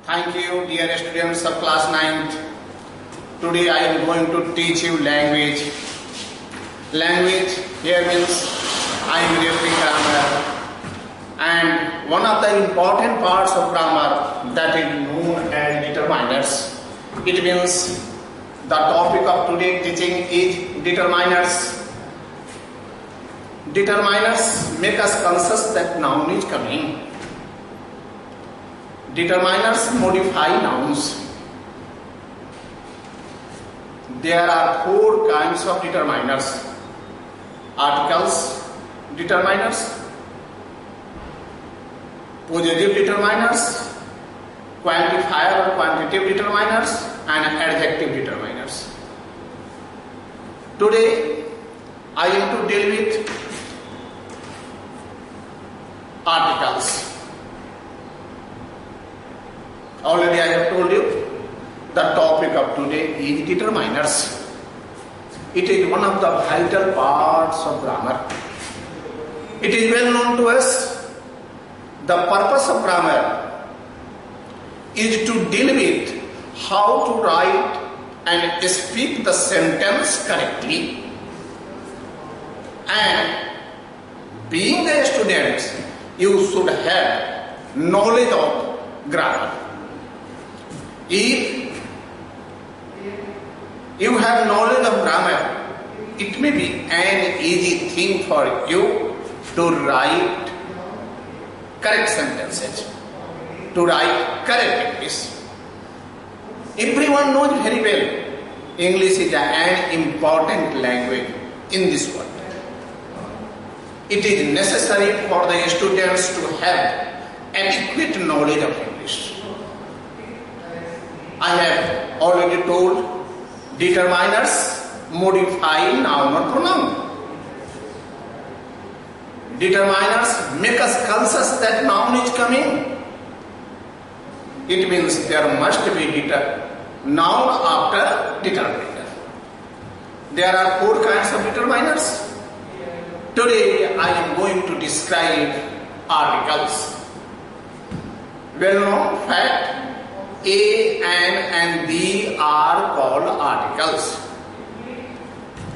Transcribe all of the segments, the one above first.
Thank you, dear students of class 9th. Today I am going to teach you language. Language here means I am reading grammar. And one of the important parts of grammar that is known as determiners. It means the topic of today's teaching is determiners. Determiners make us conscious that noun is coming. Determiners modify nouns. There are four kinds of determiners: articles determiners, possessive determiners, quantifier or quantitative determiners, and adjective determiners. Today I am to deal with articles. Already I have told you the topic of today is determiners. It is one of the vital parts of grammar. It is well known to us. The purpose of grammar is to deal with how to write and speak the sentence correctly. And being a student, you should have knowledge of grammar. If you have knowledge of grammar, it may be an easy thing for you to write correct sentences, to write correct English. Everyone knows very well English is an important language in this world. It is necessary for the students to have adequate knowledge of English. I have already told determiners modify noun or pronoun. Determiners make us conscious that noun is coming. It means there must be noun after determiner. There are four kinds of determiners. Today I am going to describe articles. Well-known fact, A, N and D are called articles.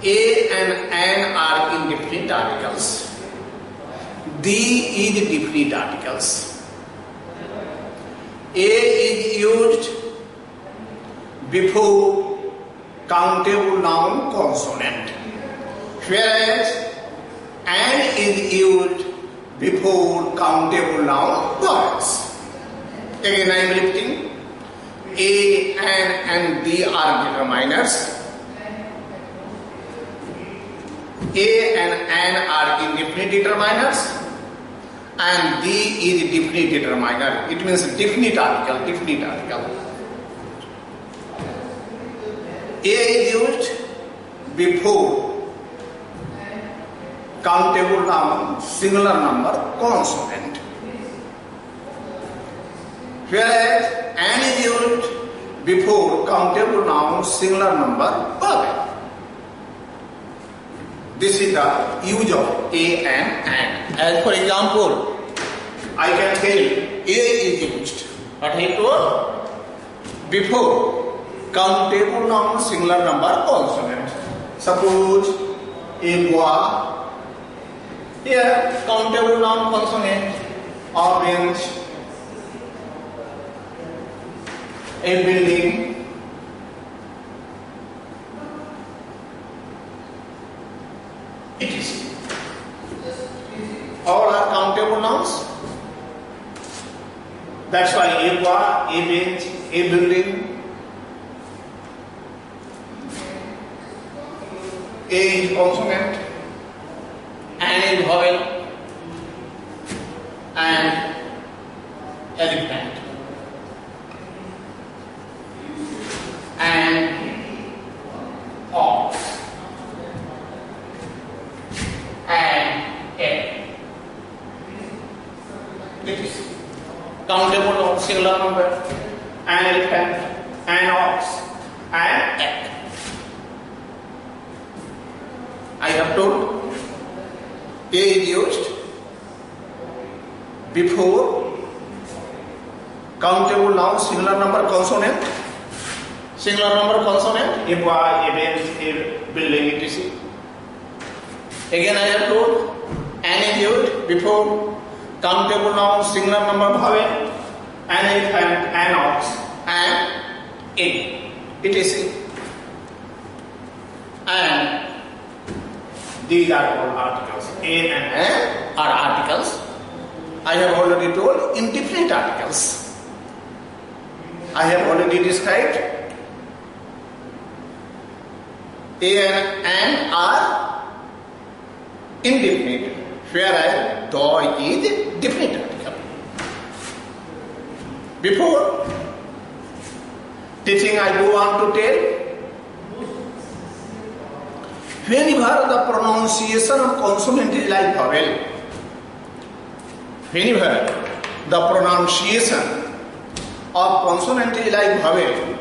A and N are indefinite articles. D is definite articles. A is used before countable noun consonant, whereas N is used before countable noun vowels. Again I am repeating. A, N and D are determiners. A and N are indefinite determiners, and D is definite determiner. It means definite article, definite article. A is used before countable noun, singular number, consonant. Whereas N is used before countable noun, singular number, vowel. This is the use of A and N. As for example, I can tell A is used, but I told before countable noun, singular number, consonant. Suppose a boy, here countable noun, consonant, orange, a building, it is. All are countable nouns. That's why a car, a bench, a building. A is consonant, N is vowel, and elephant. And ox and egg. It is countable noun, singular number, an elephant, an ox, and egg. I have told A is used before countable noun, singular number consonant, singular number consonant, a boy, a bench, a building, etc. Again I have told an idiot before countable noun, singular number vowel, an elephant, an ox, and a, etc. And these are called articles. A and an are articles. I have already told indefinite articles. I have already described A and an are indefinite, whereas the is definite article. Before teaching, I go on to tell whenever the pronunciation of consonant is like vowel, whenever the pronunciation of consonant is like vowel,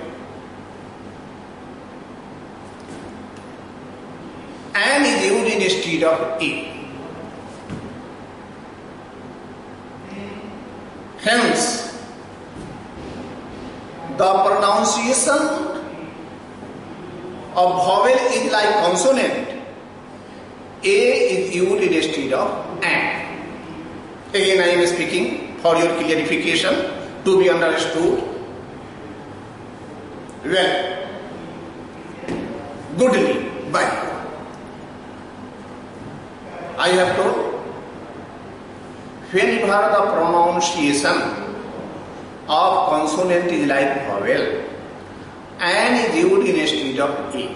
an is used instead of a. Hence, the pronunciation of vowel is like consonant. A is used instead of an. Again, I am speaking for your clarification to be understood well, goodly by you. I have told whenever the pronunciation of consonant is like vowel, an is used instead of a.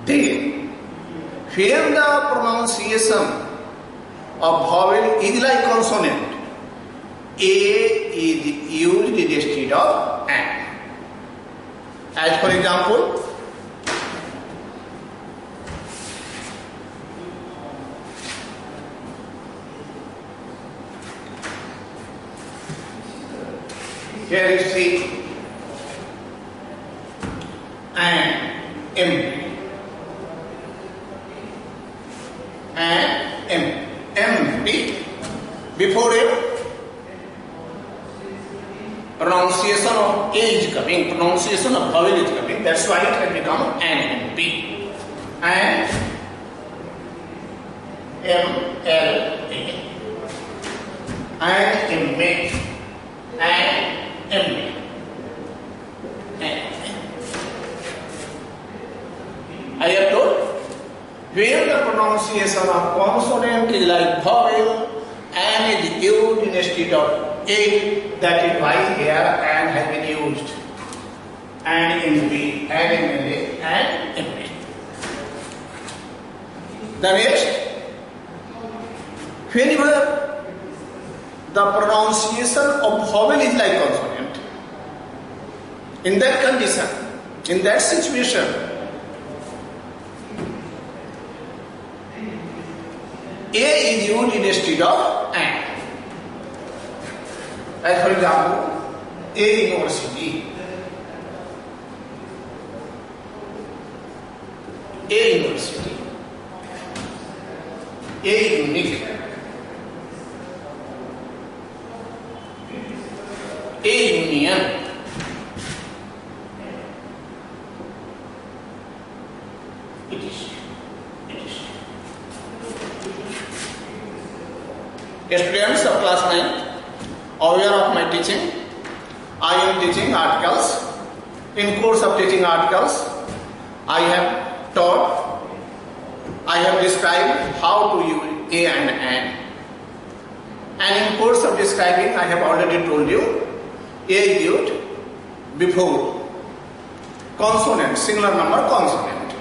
Then, when the pronunciation of vowel is like consonant, a is used instead of an. As for example, here is C and M. And MP. Before it, pronunciation of A is coming, pronunciation of vowel is coming. That's why it has become an MP. And MLA. And MA. And MA. I have told where the pronunciation of consonant is like vowel and is used instead of a, that is why here and has been used. And in B, and in A, and in B. The next, whenever the pronunciation of vowel is like consonant, in that condition, in that situation, A is used instead of an. As for example, A university. A university. A unique. A union. It is. Students of class 9, aware of my teaching, I am teaching articles. In course of teaching articles, I have taught, I have described how to use a and an. And in course of describing, I have already told you, a is used before consonant, singular number consonant,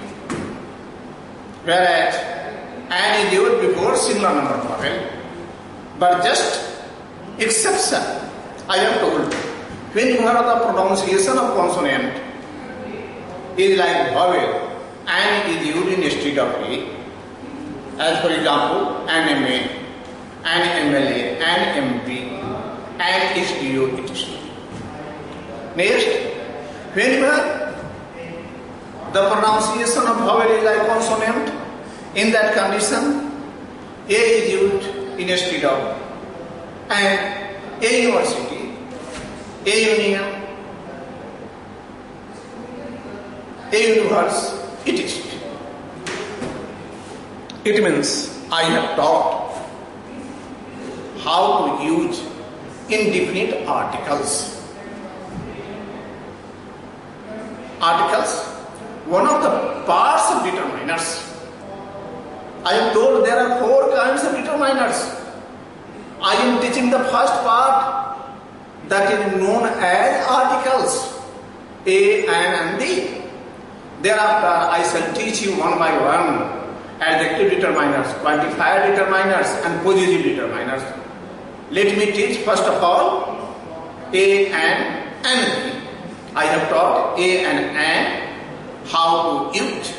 whereas an is used before singular number vowel. But just exception, I have told, whenever the pronunciation of consonant is like vowel and is used instead of a, as for example, an MA, an MLA, an MP, an STO, etc. Next, whenever the pronunciation of vowel is like consonant, in that condition, a is used instead of and a university, a union, a universe, it is. It means I have taught how to use indefinite articles. Articles, one of the parts of determiners. I am told there are 4 kinds of determiners. I am teaching the first part, that is known as articles, A, N and D. Thereafter I shall teach you one by one adjective determiners, quantifier determiners and possessive determiners. Let me teach first of all A and N. I have taught A and N how to use.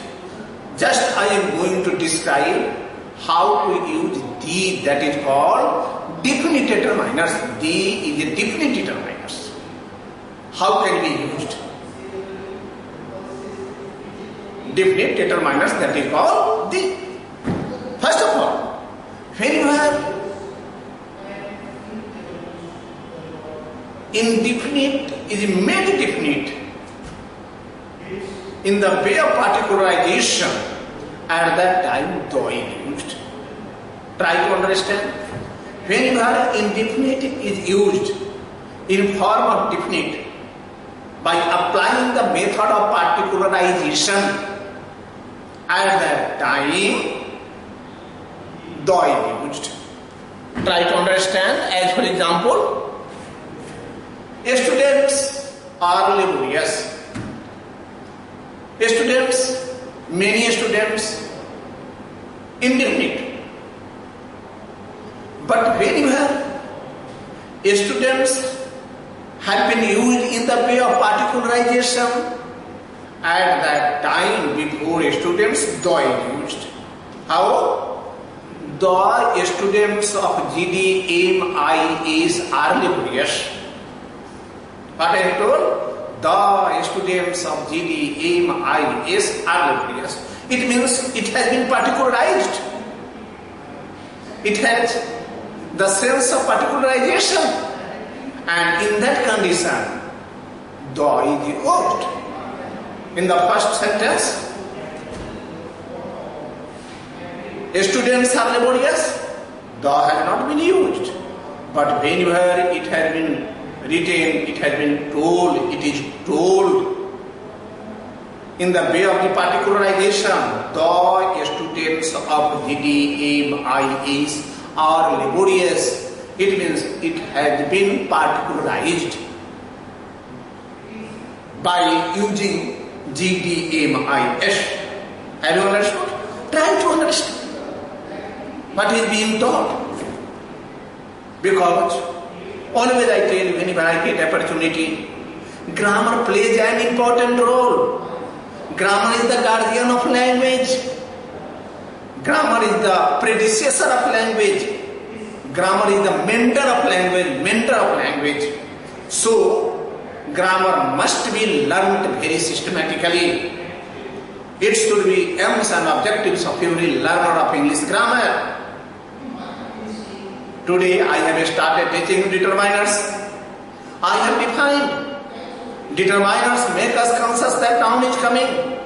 Just I am going to describe how to use D, that is called definite determiners. D is a definite determiners. How can be used? Definite determiners, that is called D. First of all, when you have indefinite is made definite in the way of particularization, at that time though is used. Try to understand. When you have indefinite is used in form of definite by applying the method of particularization, at that time though is used. Try to understand. As for example, students are laborious. Students, many students, indefinite. But when you have students have been used in the way of particularization, at that time before students, though is used. How? The students of GD, M, I, S are laborious. What I have told? The students of GD, M, I, S are laborious. It means it has been particularized. It has the sense of particularization. And in that condition, the is used. In the first sentence, students are laborious, the has not been used. But whenever it has been written, it has been told, it is told in the way of the particularization, the students of GD, M, I, S are laborious. It means it has been particularized by using GD, M, I, S. Have you understood? Try to understand what is being taught. Because always I tell you, whenever I get opportunity, grammar plays an important role. Grammar is the guardian of language. Grammar is the predecessor of language. Grammar is the mentor of language. So, grammar must be learnt very systematically. It should be aims and objectives of every learner of English grammar. Today I have started teaching determiners. I have defined. Determiners make us conscious that noun is coming.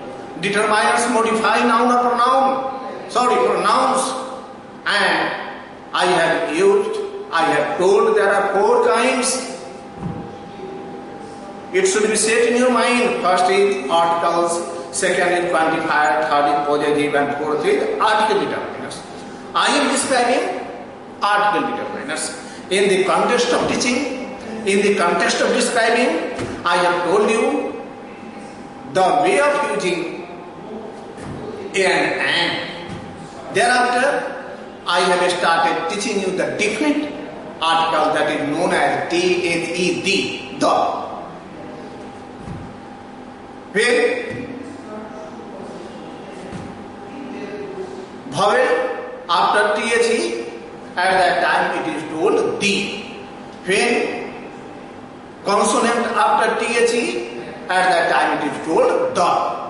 Determiners modify noun or pronouns. And I have told there are 4 kinds. It should be set in your mind. First is articles, second is quantifier, third is possessive, and fourth is article determiners. I am describing article determiners. In the context of teaching, in the context of describing, I have told you the way of using and. Thereafter, I have started teaching you the definite article that is known as D, the. Where vowel after THE, at that time it is told D. When consonant after THE, at that time it is told the.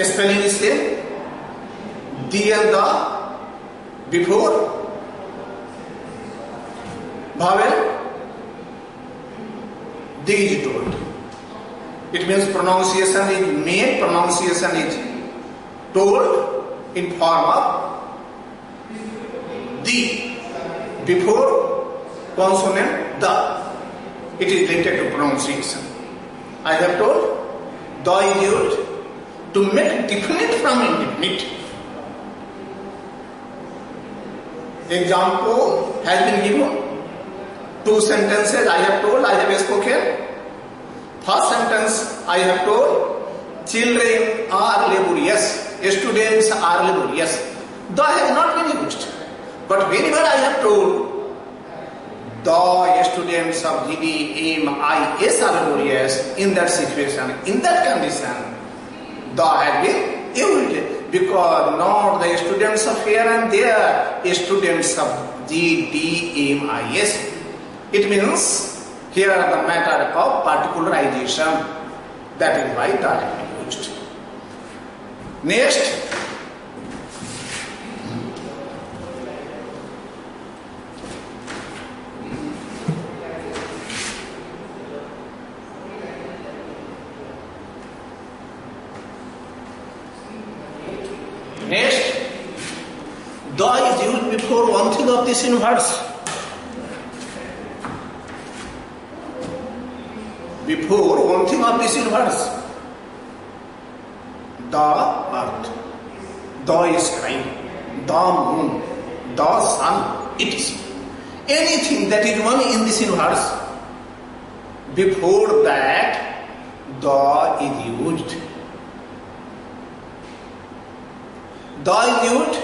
Spelling is same. The and the before vowel, the is told. It means pronunciation is made, pronunciation is told in form of the. Before consonant the, it is related to pronunciation. I have told the is used to make definite from indefinite. Example has been given. Two sentences I have told, I have spoken. First sentence I have told, children are laborious, students are laborious. The has not been used. But whenever I have told, the students of GDMIS are laborious, in that situation, in that condition, the has been used. Because not the students of here and there, students of GDMIS. It means here the matter of particularization. That is why that has been used. Next, the is used before one thing of this inverse. Before one thing of this inverse. The earth, the sky, the moon, the sun, it is. Anything that is one in this inverse, before that, the is used. The is used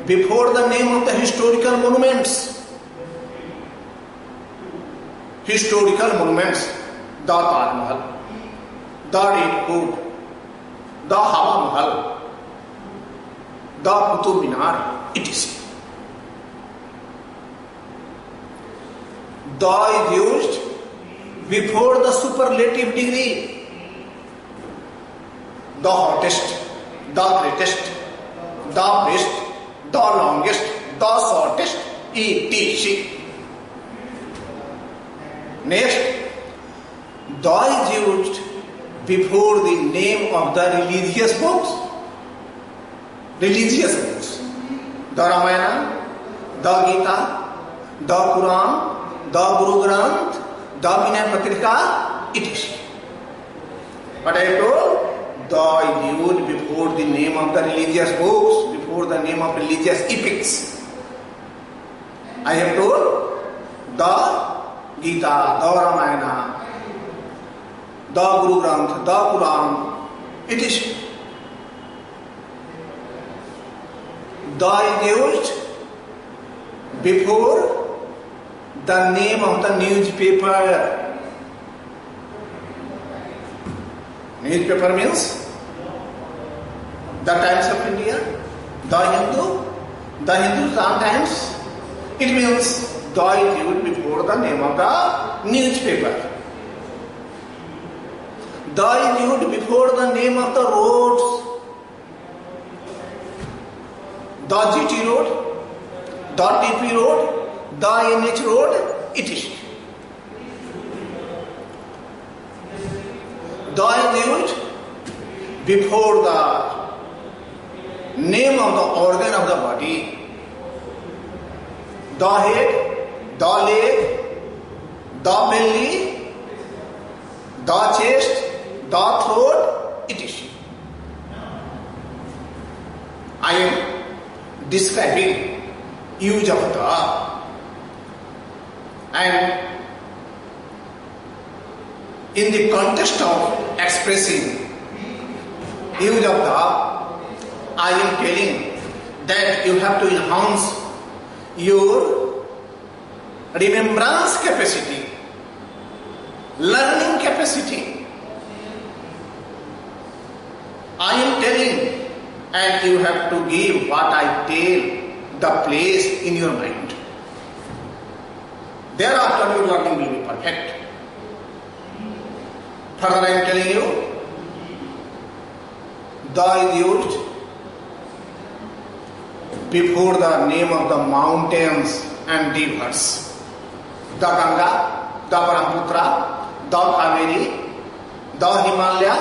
before the name of the historical monuments. Historical monuments, the Taj Mahal, the Red Fort, the Hawa Mahal, the Qutub Minar, it is. The is used before the superlative degree, the hottest, the greatest, the best, the longest, the shortest, etc. Next, the is used before the name of the religious books. Religious books. The Ramayana, the Gita, the Quran, the Guru Granth, the Vinay Patrika, etc. But I told, the is used before the name of the religious books, before the name of religious epics. I have told the Gita, the Ramayana, the Guru Granth, the Quran, it is. The is used before the name of the newspaper. Newspaper means the Times of India, the Hindustan Times. It means the is used before the name of the newspaper. The is used before the name of the roads. The GT road, the TP road, the NH road, it is. The is used before the name of the organ of the body. The head, the leg, the belly, the chest, the throat, it is. I am describing use of the, and in the context of expressing use of the, I am telling that you have to enhance your remembrance capacity, learning capacity. I am telling, and you have to give what I tell the place in your mind. Thereafter your learning will be perfect. Further I am telling you, the is used before the name of the mountains and rivers. The Ganga, the Brahmaputra, the Kaveri, the Himalaya,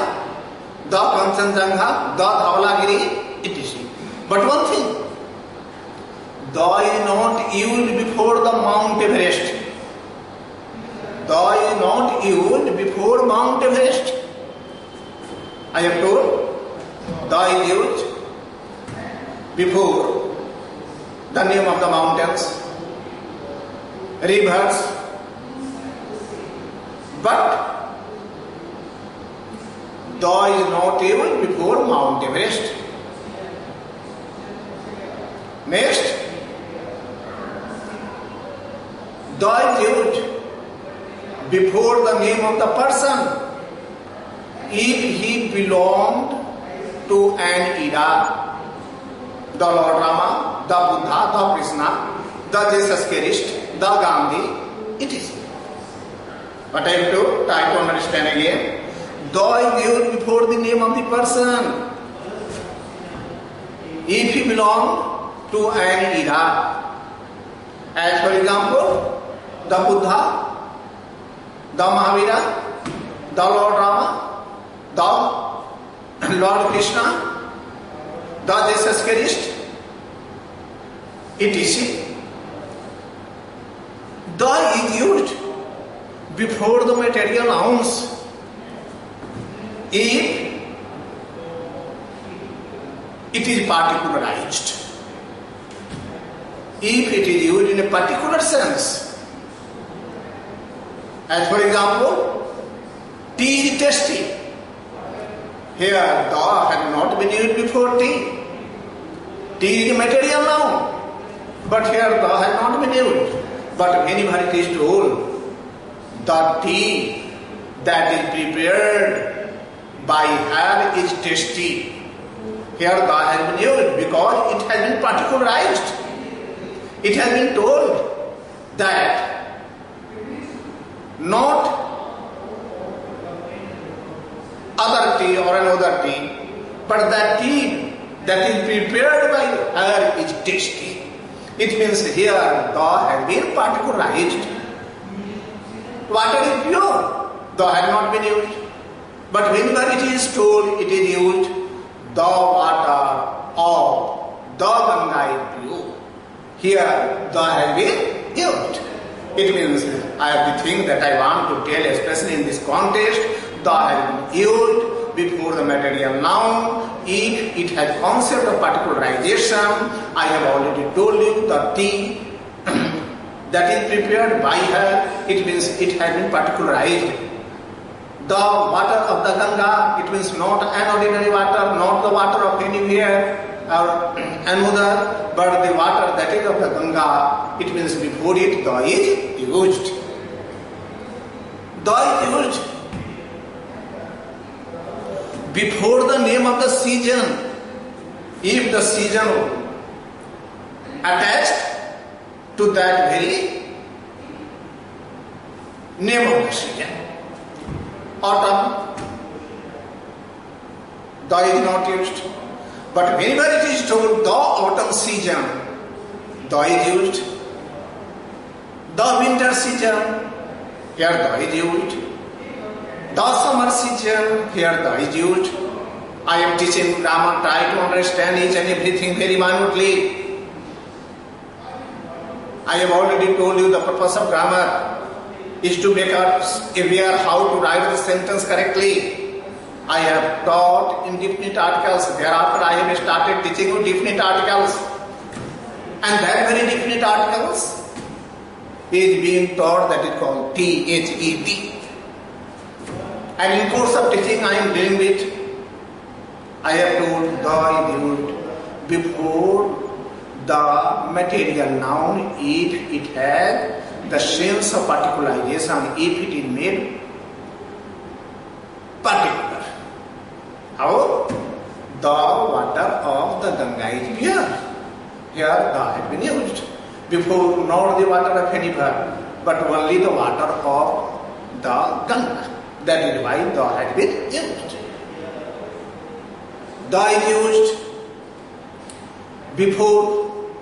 the Kanchenjunga, the Dhaulagiri, etc. But one thing, thou is not used before the Mount Everest. Thou is not used before Mount Everest. I have told, thou is used before the name of the mountains, rivers, but thou is not used before Mount Everest. Next, thou is used before the name of the person if he belonged to an era. The Lord Rama, the Buddha, the Krishna, the Jesus Christ, the Gandhi, it is. But I have to try to understand again. Thou is used before the name of the person if he belonged to an era. As for example, the Buddha, the Mahavira, the Lord Rama, the Lord Krishna, the Jesus Christ, etc. Thou is used before the material nouns if it is particularized. If it is used in a particular sense. As for example, tea is tasty. Here, thou had not been used before tea. Tea is a material noun. But here, thou had not been used. But whenever it is told, the tea that is prepared by her is tasty. Here, thou has been used because it has been particularized. It has been told that not other tea or another tea, but that tea that is prepared by her is tasty. It means here thou has been particularized. Water is pure, thou has not been used. But whenever it is told, it is used, the water of the Ganga is pure. Here thou has been used. It means I have the thing that I want to tell, especially in this context, thou has been used before the material noun. If it has concept of particularization, I have already told you the tea that is prepared by her, it means it has been particularized. The water of the Ganga, it means not an ordinary water, not the water of anywhere or another, but the water that is of the Ganga, it means before it thou is used. Thou is used before the name of the season, if the season attached to that very name of the season. Autumn, thou is not used. But whenever it is told the autumn season, thou is used. The winter season, here thou is used. The summer season, here thou is used. I am teaching grammar, try to understand each and everything very minutely. I have already told you the purpose of grammar is to make us aware how to write the sentence correctly. I have taught indefinite articles, thereafter I have started teaching you definite articles. And that very definite articles is being taught, that is called T-H-E-T. And in course of teaching I am doing it. I have told thou is used before the material noun if it has the sense of particularization, if it is made particular. How? The water of the Ganga is pure. Here thou has been used. Before not the water of any river, but only the water of the Ganga. That is why thou has been used. Thou is used before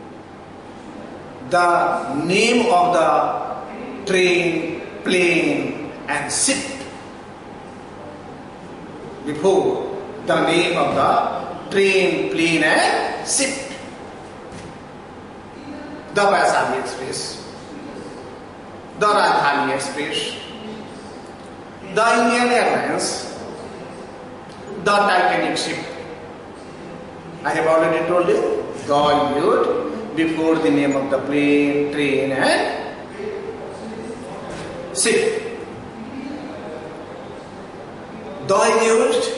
the name of the train, plane and ship. Before the name of the train, plane and ship. The Vaishali Express, the Rajdhani Express, the Indian Airlines, the Titanic ship. I have already told you, the used before the name of the plane, train and ship. The used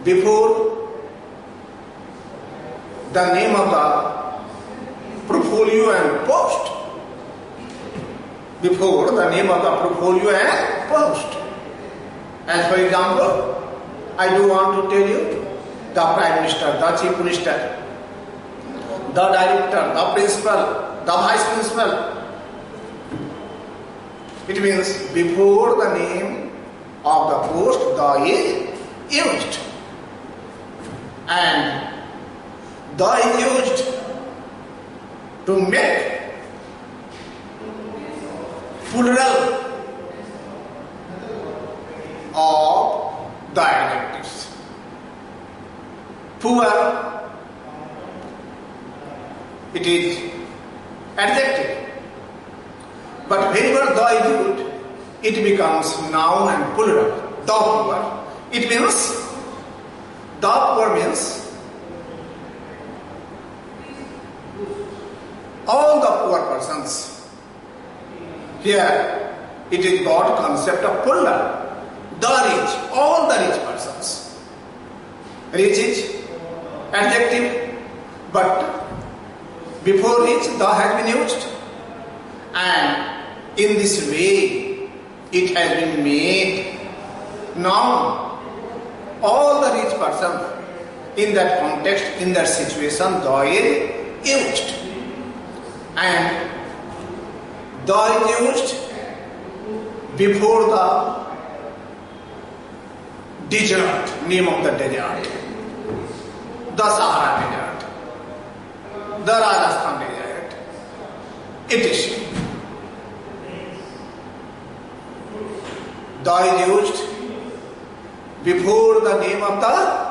before the name of the portfolio and post. Before the name of the portfolio and post. As for example, I do want to tell you the Prime Minister, the Chief Minister, the Director, the Principal, the Vice Principal. It means before the name of the post, the is used. And the is used to make plural of the adjectives. Poor, it is adjective. But whenever the is used, it becomes noun and plural. The poor, it means, the poor means all the poor persons. Here it is got concept of plural. The rich, all the rich persons. Rich is adjective, but before rich the has been used, and in this way it has been made noun. All the rich persons in that context, in that situation, the is used. And the is used before the desert, name of the desert, the Sahara desert, the Rajasthan desert, etc. The is used before the name of the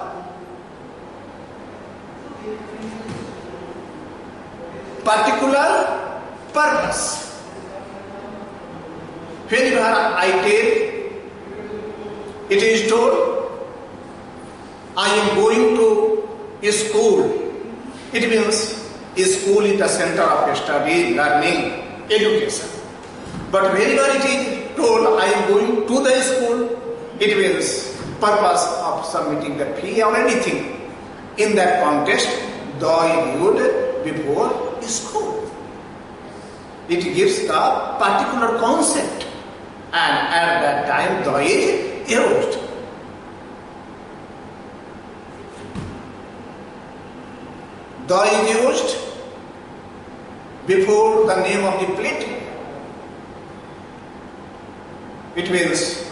particular purpose. Whenever I tell, it is told, I am going to a school. It means a school is the center of study, learning, education. But whenever it is told, I am going to the school, it means purpose of submitting the fee or anything. In that context, the is used before school. It gives the particular concept, and at that time the is used. The is used before the name of the plateau. It means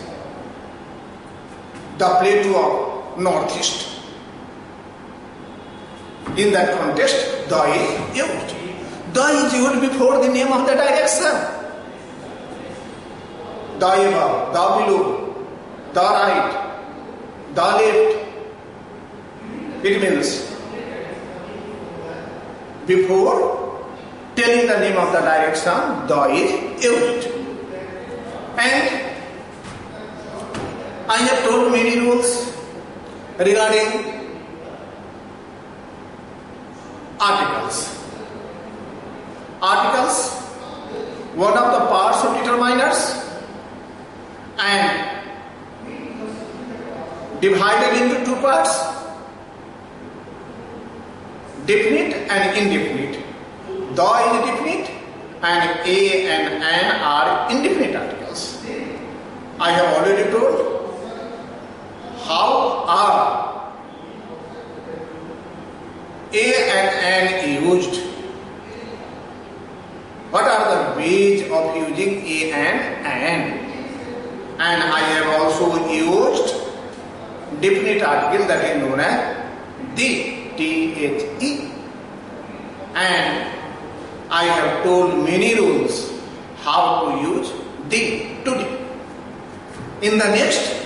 the plateau of northeast. In that context, the is used. The is used before the name of the direction. The above, the below, the right, the left. It means before telling the name of the direction, the is used. And I have told many rules regarding articles. Articles, one of the parts of determiners, and divided into two parts, definite and indefinite. The is definite and a and an are indefinite articles. I have already told how are a and an used. What are the ways of using a and an? And I have also used definite article that is known as the, T-H-E, and I have told many rules how to use the today. In the next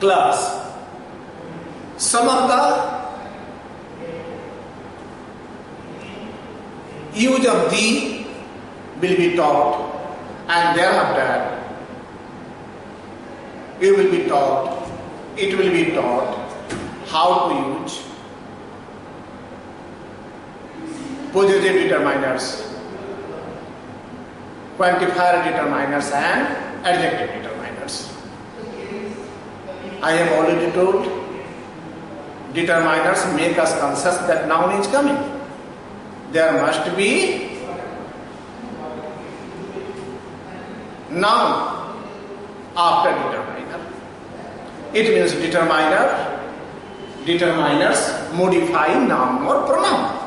class, some of the use of the will be taught, and thereafter it will be taught how to use possessive determiners, quantifier determiners and adjective determiners. I have already told, determiners make us conscious that noun is coming. There must be noun after determiner. It means determiners modify noun or pronoun.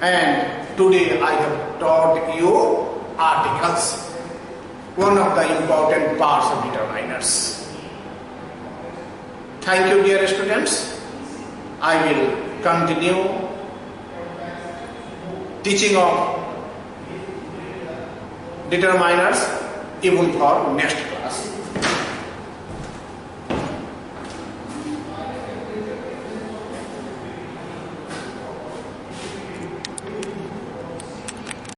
And today I have taught you articles, one of the important parts of determiners. Thank you, dear students. I will continue teaching of determiners even for next